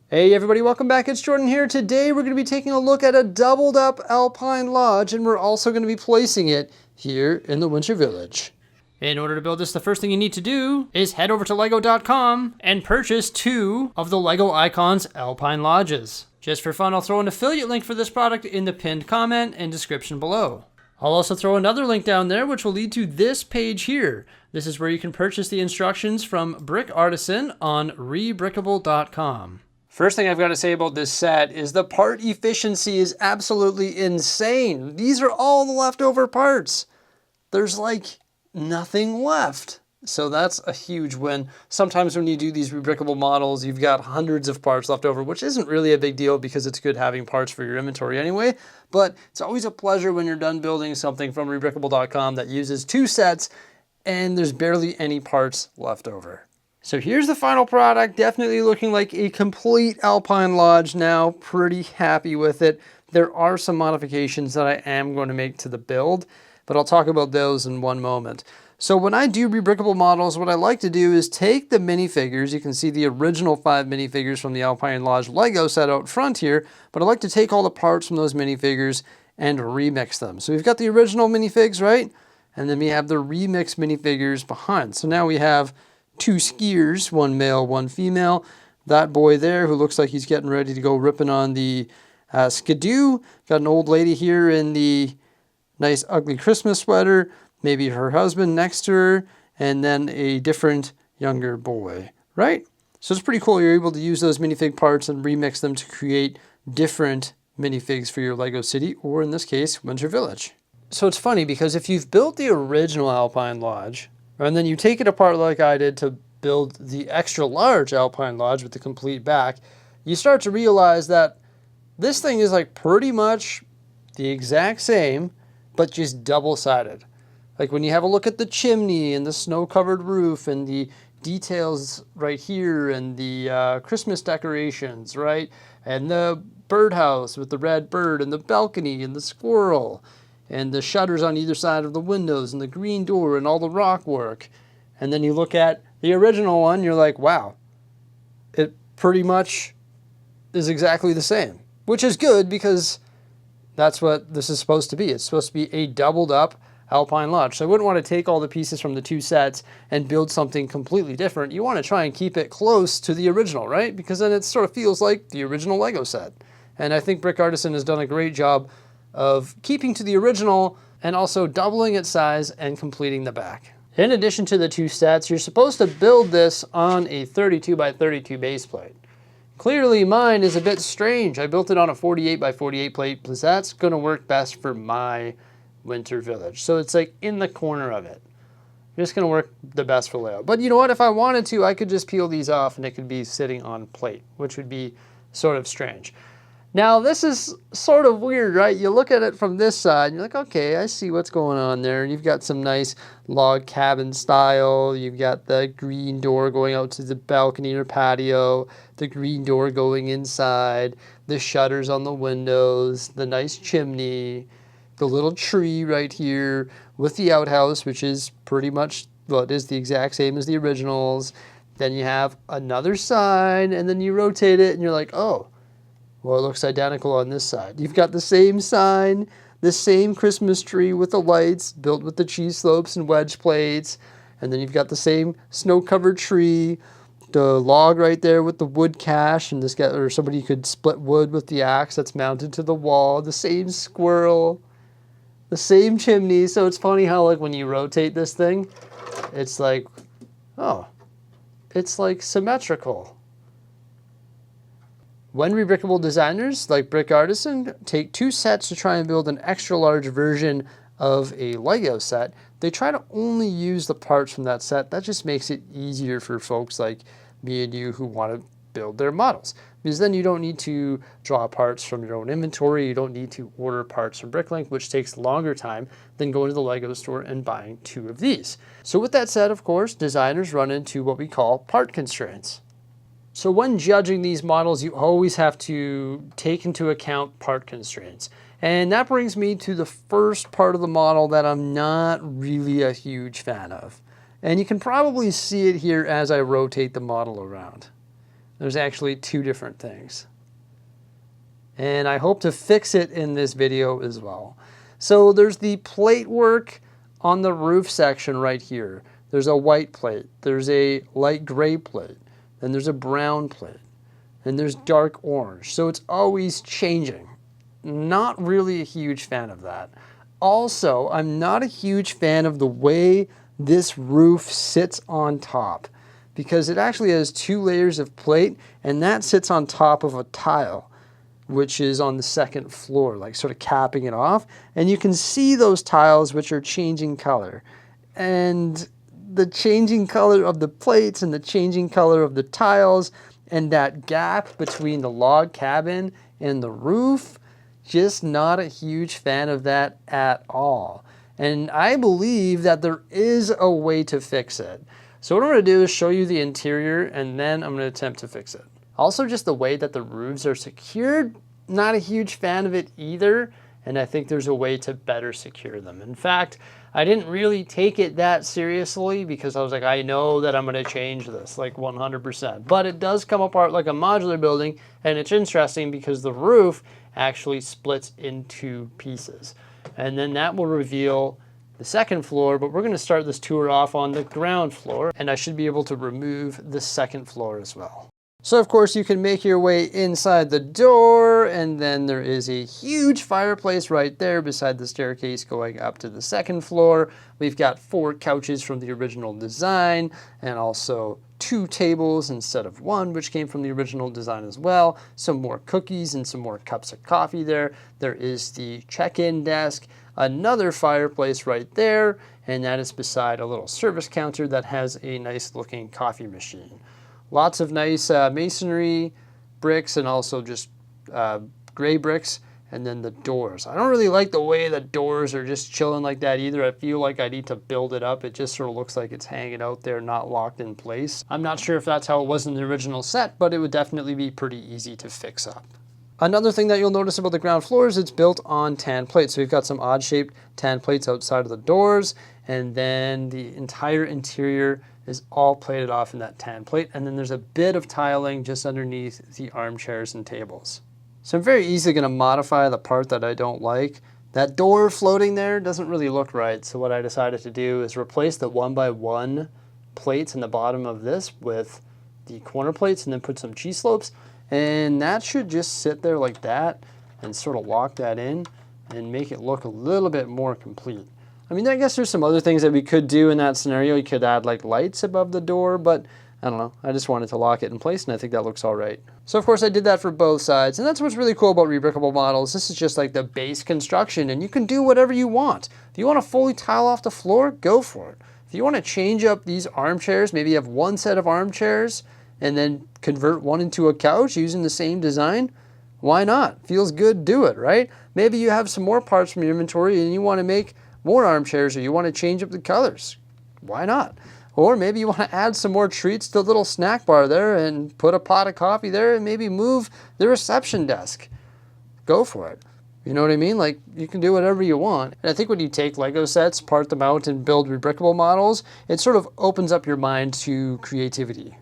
Hey everybody, welcome back. It's Jordan here. Today we're going to be taking a look at a doubled up Alpine Lodge, and we're also going to be placing it here in the Winter Village. In order to build this, the first thing you need to do is head over to LEGO.com and purchase 2 of the LEGO Icons Alpine Lodges. Just for fun, I'll throw an affiliate link for this product in the pinned comment and description below. I'll also throw another link down there which will lead to this page here. This is where you can purchase the instructions from Brick Artisan on rebrickable.com. First thing I've got to say about this set is the part efficiency is absolutely insane. These are all the leftover parts. There's like nothing left. So that's a huge win. Sometimes when you do these rebrickable models, you've got hundreds of parts left over, which isn't really a big deal because it's good having parts for your inventory anyway. But it's always a pleasure when you're done building something from rebrickable.com that uses 2 sets and there's barely any parts left over. So here's the final product, definitely looking like a complete Alpine Lodge now, pretty happy with it. There are some modifications that I am going to make to the build, but I'll talk about those in one moment. So when I do rebrickable models, what I like to do is take the minifigures. You can see the original 5 minifigures from the Alpine Lodge Lego set out front here, but I like to take all the parts from those minifigures and remix them. So we've got the original minifigs, right? And then we have the remix minifigures behind. So now we have 2 skiers, 1 male, 1 female. That boy there who looks like he's getting ready to go ripping on the skidoo. Got an old lady here in the nice ugly Christmas sweater. Maybe her husband next to her. And then a different younger boy, right? So it's pretty cool. You're able to use those minifig parts and remix them to create different minifigs for your Lego city, or in this case, Winter Village. So it's funny because if you've built the original Alpine Lodge, and then you take it apart like I did to build the extra large Alpine Lodge with the complete back, you start to realize that this thing is like pretty much the exact same, but just double-sided. Like when you have a look at the chimney and the snow-covered roof and the details right here and the Christmas decorations, right? And the birdhouse with the red bird and the balcony and the squirrel, and the shutters on either side of the windows, and the green door, and all the rock work. And then you look at the original one, you're like, wow, it pretty much is exactly the same. Which is good because that's what this is supposed to be. It's supposed to be a doubled up Alpine Lodge. So I wouldn't want to take all the pieces from the 2 sets and build something completely different. You want to try and keep it close to the original, right? Because then it sort of feels like the original Lego set. And I think Brick Artisan has done a great job of keeping to the original and also doubling its size and completing the back. In addition to the 2 sets, you're supposed to build this on a 32 by 32 base plate. Clearly mine is a bit strange. I built it on a 48 by 48 plate because that's going to work best for my Winter Village. So it's like in the corner of it. Just going to work the best for layout. But you know what? If I wanted to, I could just peel these off and it could be sitting on plate, which would be sort of strange. Now, this is sort of weird, right? You look at it from this side, and you're like, okay, I see what's going on there. You've got some nice log cabin style. You've got the green door going out to the balcony or patio, the green door going inside, the shutters on the windows, the nice chimney, the little tree right here with the outhouse, which is pretty much, well, it is the exact same as the originals. Then you have another side, and then you rotate it, and you're like, oh, well, it looks identical on this side. You've got the same sign, the same Christmas tree with the lights built with the cheese slopes and wedge plates. And then you've got the same snow-covered tree, the log right there with the wood cache, and this guy, or somebody could split wood with the axe that's mounted to the wall, the same squirrel, the same chimney. So it's funny how like when you rotate this thing, it's like, oh, it's like symmetrical. When rebrickable designers like Brick Artisan take 2 sets to try and build an extra large version of a Lego set, they try to only use the parts from that set. That just makes it easier for folks like me and you who want to build their models. Because then you don't need to draw parts from your own inventory. You don't need to order parts from Bricklink, which takes longer time than going to the Lego store and buying 2 of these. So with that said, of course, designers run into what we call part constraints. So when judging these models, you always have to take into account part constraints. And that brings me to the first part of the model that I'm not really a huge fan of. And you can probably see it here as I rotate the model around. There's actually two different things. And I hope to fix it in this video as well. So there's the plate work on the roof section right here. There's a white plate, there's a light gray plate, then there's a brown plate, and there's dark orange. So it's always changing. Not really a huge fan of that. Also, I'm not a huge fan of the way this roof sits on top, because it actually has 2 layers of plate, and that sits on top of a tile, which is on the second floor, like sort of capping it off. And you can see those tiles which are changing color. And the changing color of the plates and the changing color of the tiles and that gap between the log cabin and the roof, just not a huge fan of that at all. And I believe that there is a way to fix it. So what I'm going to do is show you the interior, and then I'm going to attempt to fix it. Also, just the way that the roofs are secured, not a huge fan of it either, and I think there's a way to better secure them. In fact, I didn't really take it that seriously because I was like, I know that I'm going to change this like 100%. But it does come apart like a modular building, and it's interesting because the roof actually splits into pieces. And then that will reveal the second floor, but we're going to start this tour off on the ground floor, and I should be able to remove the second floor as well. So of course you can make your way inside the door, and then there is a huge fireplace right there beside the staircase going up to the second floor. We've got 4 couches from the original design, and also 2 tables instead of 1, which came from the original design as well. Some more cookies and some more cups of coffee there. There is the check-in desk, another fireplace right there, and that is beside a little service counter that has a nice looking coffee machine. Lots of nice masonry, bricks, and also just gray bricks, and then the doors. I don't really like the way the doors are just chilling like that either. I feel like I need to build it up. It just sort of looks like it's hanging out there, not locked in place. I'm not sure if that's how it was in the original set, but it would definitely be pretty easy to fix up. Another thing that you'll notice about the ground floor is it's built on tan plates. So we've got some odd-shaped tan plates outside of the doors, and then the entire interior is all plated off in that tan plate, and then there's a bit of tiling just underneath the armchairs and tables. So I'm very easily going to modify the part that I don't like. That door floating there doesn't really look right, so what I decided to do is replace the 1x1 plates in the bottom of this with the corner plates, and then put some cheese slopes, and that should just sit there like that and sort of lock that in and make it look a little bit more complete. I mean, I guess there's some other things that we could do in that scenario. You could add like lights above the door, but I don't know. I just wanted to lock it in place, and I think that looks all right. So of course I did that for both sides, and that's what's really cool about rebrickable models. This is just like the base construction, and you can do whatever you want. If you want to fully tile off the floor, go for it. If you want to change up these armchairs, maybe you have 1 set of armchairs and then convert 1 into a couch using the same design, why not? Feels good, do it, right? Maybe you have some more parts from your inventory and you want to make more armchairs, or you want to change up the colors. Why not? Or maybe you want to add some more treats to the little snack bar there and put a pot of coffee there and maybe move the reception desk. Go for it. You know what I mean? Like, you can do whatever you want. And I think when you take Lego sets, part them out, and build rebrickable models, it sort of opens up your mind to creativity.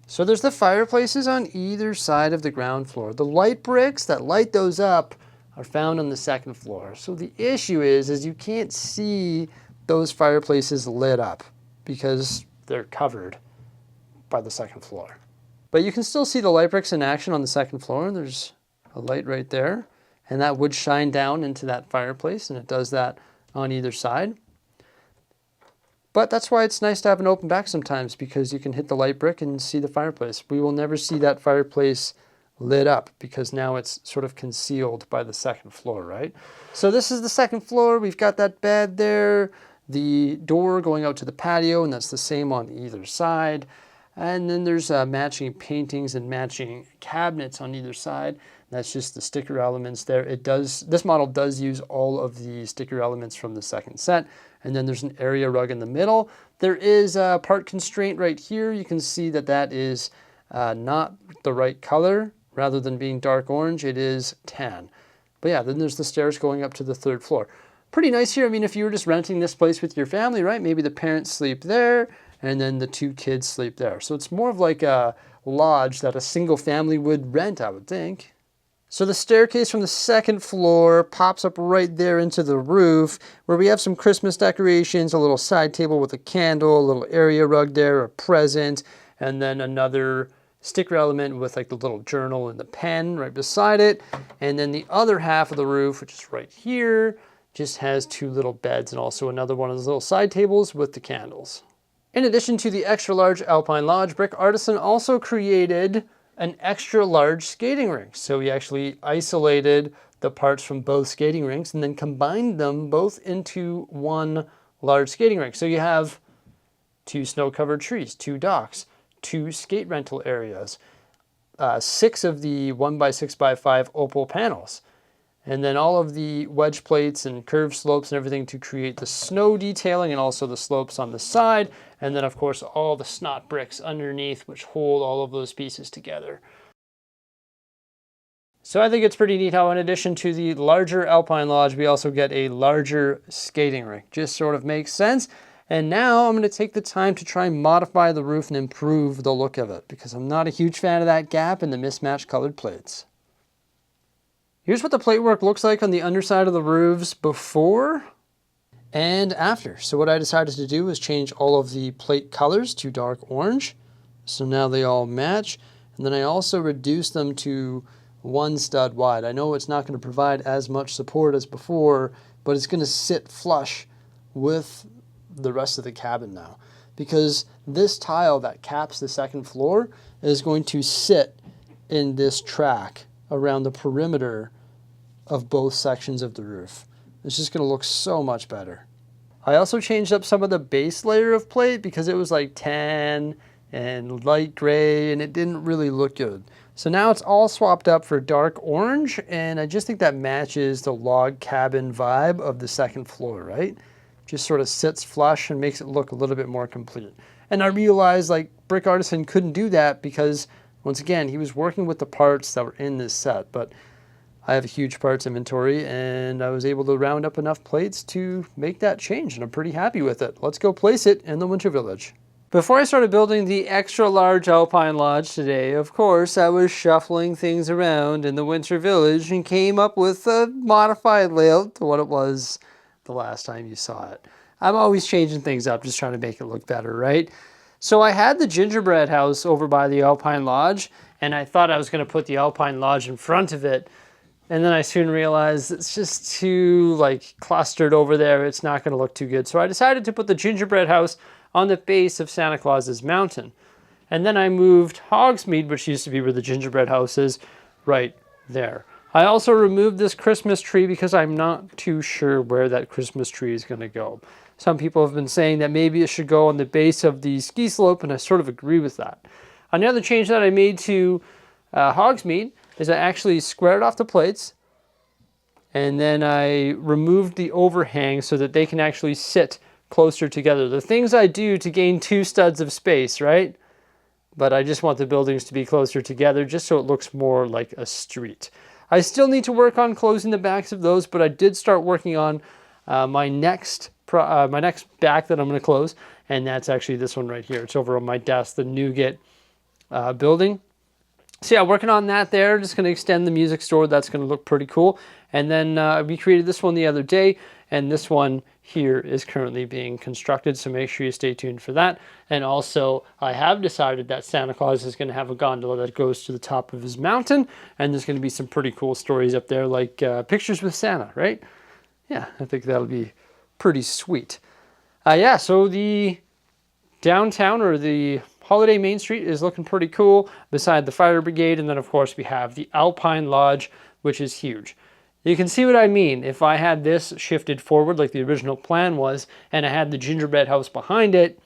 So there's the fireplaces on either side of the ground floor. The light bricks that light those up are found on the second floor. So the issue is you can't see those fireplaces lit up because they're covered by the second floor. But you can still see the light bricks in action on the second floor. There's a light right there, and that would shine down into that fireplace, and it does that on either side. But that's why it's nice to have an open back sometimes, because you can hit the light brick and see the fireplace. We will never see that fireplace lit up because now it's sort of concealed by the second floor, right? So this is the second floor. We've got that bed there, the door going out to the patio, and that's the same on either side. And then there's matching paintings and matching cabinets on either side. That's just the sticker elements there. This model does use all of the sticker elements from the second set. And then there's an area rug in the middle. There is a part constraint right here. You can see that that is not the right color. Rather than being dark orange, it is tan. But yeah, then there's the stairs going up to the 3rd floor. Pretty nice here. I mean, if you were just renting this place with your family, right? Maybe the parents sleep there, and then the 2 kids sleep there. So it's more of like a lodge that a single family would rent, I would think. So the staircase from the second floor pops up right there into the roof, where we have some Christmas decorations, a little side table with a candle, a little area rug there, a present, and then another sticker element with like the little journal and the pen right beside it. And then the other half of the roof, which is right here, just has two little beds and also another one of those little side tables with the candles. In addition to the extra large Alpine Lodge, Brick Artisan also created an extra large skating rink. So we actually isolated the parts from both skating rinks and then combined them both into one large skating rink. So you have 2 snow-covered trees, 2 docks, 2 skate rental areas, 6 of the 1x6x5 opal panels, and then all of the wedge plates and curved slopes and everything to create the snow detailing and also the slopes on the side. And then of course all the snot bricks underneath which hold all of those pieces together. So I think it's pretty neat how in addition to the larger Alpine Lodge, we also get a larger skating rink. Just sort of makes sense. And now I'm going to take the time to try and modify the roof and improve the look of it because I'm not a huge fan of that gap and the mismatched colored plates. Here's what the plate work looks like on the underside of the roofs before and after. So what I decided to do is change all of the plate colors to dark orange. So now they all match. And then I also reduced them to 1 stud wide. I know it's not going to provide as much support as before, but it's going to sit flush with the rest of the cabin now. Because this tile that caps the second floor is going to sit in this track around the perimeter of both sections of the roof. It's just going to look so much better. I also changed up some of the base layer of plate because it was like tan and light gray and it didn't really look good. So now it's all swapped up for dark orange and I just think that matches the log cabin vibe of the second floor, right? Just sort of sits flush and makes it look a little bit more complete. And I realized like Brick Artisan couldn't do that because once again, he was working with the parts that were in this set, but I have a huge parts inventory and I was able to round up enough plates to make that change and I'm pretty happy with it. Let's go place it in the Winter Village. Before I started building the extra large Alpine Lodge today, of course, I was shuffling things around in the Winter Village and came up with a modified layout to what it was the last time you saw it. I'm always changing things up, just trying to make it look better, right? So I had the gingerbread house over by the Alpine Lodge, and I thought I was going to put the Alpine Lodge in front of it. And then I soon realized it's just too like clustered over there. It's not going to look too good. So I decided to put the gingerbread house on the base of Santa Claus's mountain. And then I moved Hogsmeade, which used to be where the gingerbread house is, right there. I also removed this Christmas tree because I'm not too sure where that Christmas tree is going to go. Some people have been saying that maybe it should go on the base of the ski slope, and I sort of agree with that. Another change that I made to Hogsmeade is I actually squared off the plates, and then I removed the overhang so that they can actually sit closer together. The things I do to gain 2 studs of space, right? But I just want the buildings to be closer together just so it looks more like a street. I still need to work on closing the backs of those, but I did start working on my next back that I'm going to close, and that's actually this one right here. It's over on my desk, the Nougat building. So yeah, working on that there. Just going to extend the music store. That's going to look pretty cool. And then we created this one the other day, and this one here is currently being constructed, so make sure you stay tuned for that. And also, I have decided that Santa Claus is going to have a gondola that goes to the top of his mountain, and there's going to be some pretty cool stories up there, like pictures with Santa, right? Yeah, I think that'll be pretty sweet. Yeah, so the downtown, or the Holiday Main Street, is looking pretty cool beside the fire brigade. And then of course we have the Alpine Lodge, which is huge. You can see what I mean. If I had this shifted forward like the original plan was, and I had the gingerbread house behind it,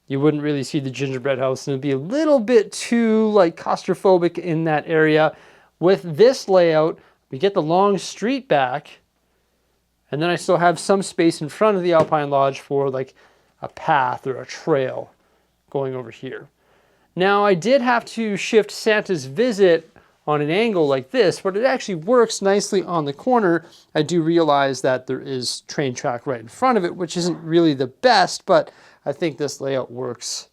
you wouldn't really see the gingerbread house, and it'd be a little bit too like claustrophobic in that area. With this layout, we get the long street back, and then I still have some space in front of the Alpine Lodge for like a path or a trail going over here. Now I did have to shift Santa's visit on an angle like this, but it actually works nicely on the corner. I do realize that there is train track right in front of it, which isn't really the best, but I think this layout works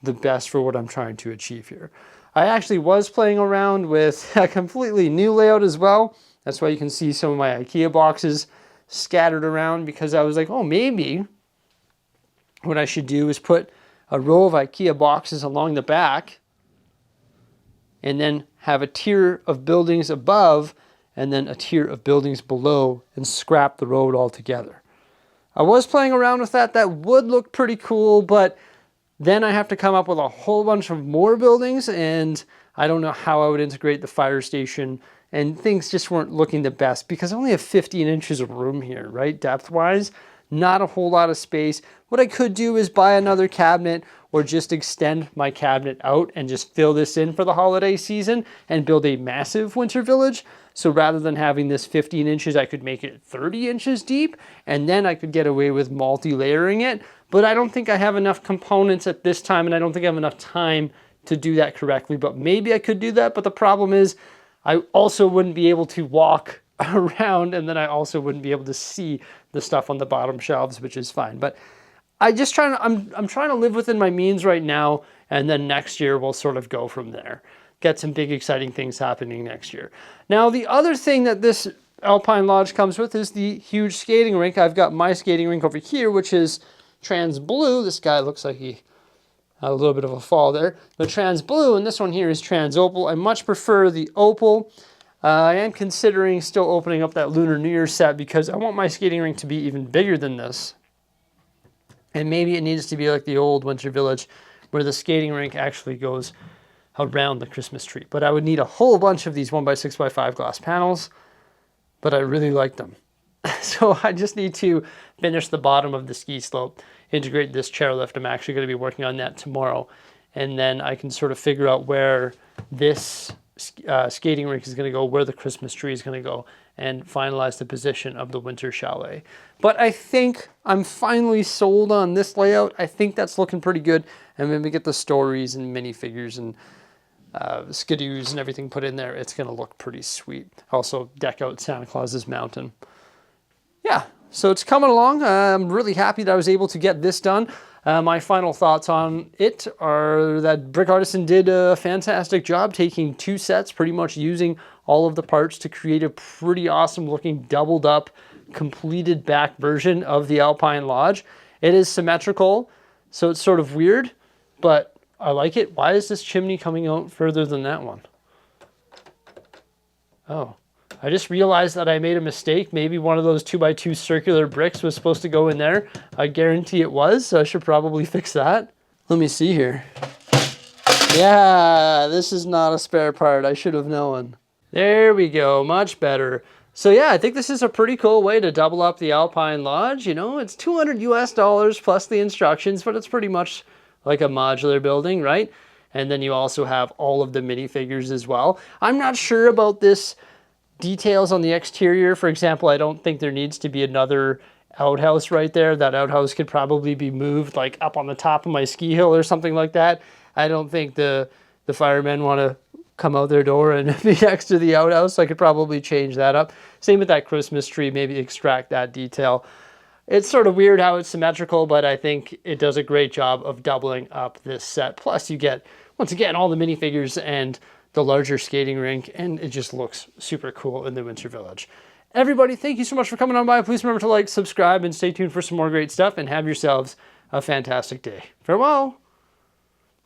the best for what I'm trying to achieve here. I actually was playing around with a completely new layout as well. That's why you can see some of my IKEA boxes scattered around, because I was like, oh, maybe what I should do is put a row of IKEA boxes along the back and then have a tier of buildings above and then a tier of buildings below and scrap the road altogether. I was playing around with that. That would look pretty cool, but then I have to come up with a whole bunch of more buildings, and I don't know how I would integrate the fire station, and things just weren't looking the best because I only have 15 inches of room here, right? Depth-wise, not a whole lot of space. What I could do is buy another cabinet or just extend my cabinet out and just fill this in for the holiday season and build a massive winter village. So rather than having this 15 inches, I could make it 30 inches deep, and then I could get away with multi-layering it. But I don't think I have enough components at this time, and I don't think I have enough time to do that correctly. But maybe I could do that. But the problem is I also wouldn't be able to walk around, and then I also wouldn't be able to see the stuff on the bottom shelves, which is fine. But I'm trying to live within my means right now, and then next year we'll sort of go from there. Get some big exciting things happening next year. Now, the other thing that this Alpine Lodge comes with is the huge skating rink. I've got my skating rink over here, which is trans blue. This guy looks like he had a little bit of a fall there. The trans blue, and this one here is trans opal. I much prefer the opal. I am considering still opening up that Lunar New Year set because I want my skating rink to be even bigger than this. And maybe it needs to be like the old Winter Village where the skating rink actually goes around the Christmas tree. But I would need a whole bunch of these 1x6x5 glass panels, but I really like them. So I just need to finish the bottom of the ski slope, integrate this chairlift. I'm actually going to be working on that tomorrow. And then I can sort of figure out where this skating rink is going to go, where the Christmas tree is going to go, and finalize the position of the winter chalet. But I think I'm finally sold on this layout. I think that's looking pretty good. And when we get the stories and minifigures and skidoos and everything put in there, it's going to look pretty sweet. Also deck out Santa Claus's mountain. Yeah, so it's coming along. I'm really happy that I was able to get this done. My final thoughts on it are that Brick Artisan did a fantastic job taking two sets, pretty much using all of the parts to create a pretty awesome looking doubled up, completed back version of the Alpine Lodge. It is symmetrical, so it's sort of weird, but I like it. Why is this chimney coming out further than that one? Oh, I just realized that I made a mistake. Maybe one of those 2x2 circular bricks was supposed to go in there. I guarantee it was, so I should probably fix that. Let me see here. Yeah, this is not a spare part. I should have known. There we go, much better. So yeah, I think this is a pretty cool way to double up the Alpine Lodge. You know, it's $200 US plus the instructions, but it's pretty much like a modular building, right? And then you also have all of the minifigures as well. I'm not sure about this details on the exterior. For example, I don't think there needs to be another outhouse right there. That outhouse could probably be moved like up on the top of my ski hill or something like that. I don't think the firemen want to come out their door and be next to the outhouse. So I could probably change that up. Same with that Christmas tree, maybe extract that detail. It's sort of weird how it's symmetrical, but I think it does a great job of doubling up this set. Plus you get, once again, all the minifigures and the larger skating rink, and it just looks super cool in the Winter Village. Everybody, thank you so much for coming on by. Please remember to like, subscribe, and stay tuned for some more great stuff, and have yourselves a fantastic day. Farewell.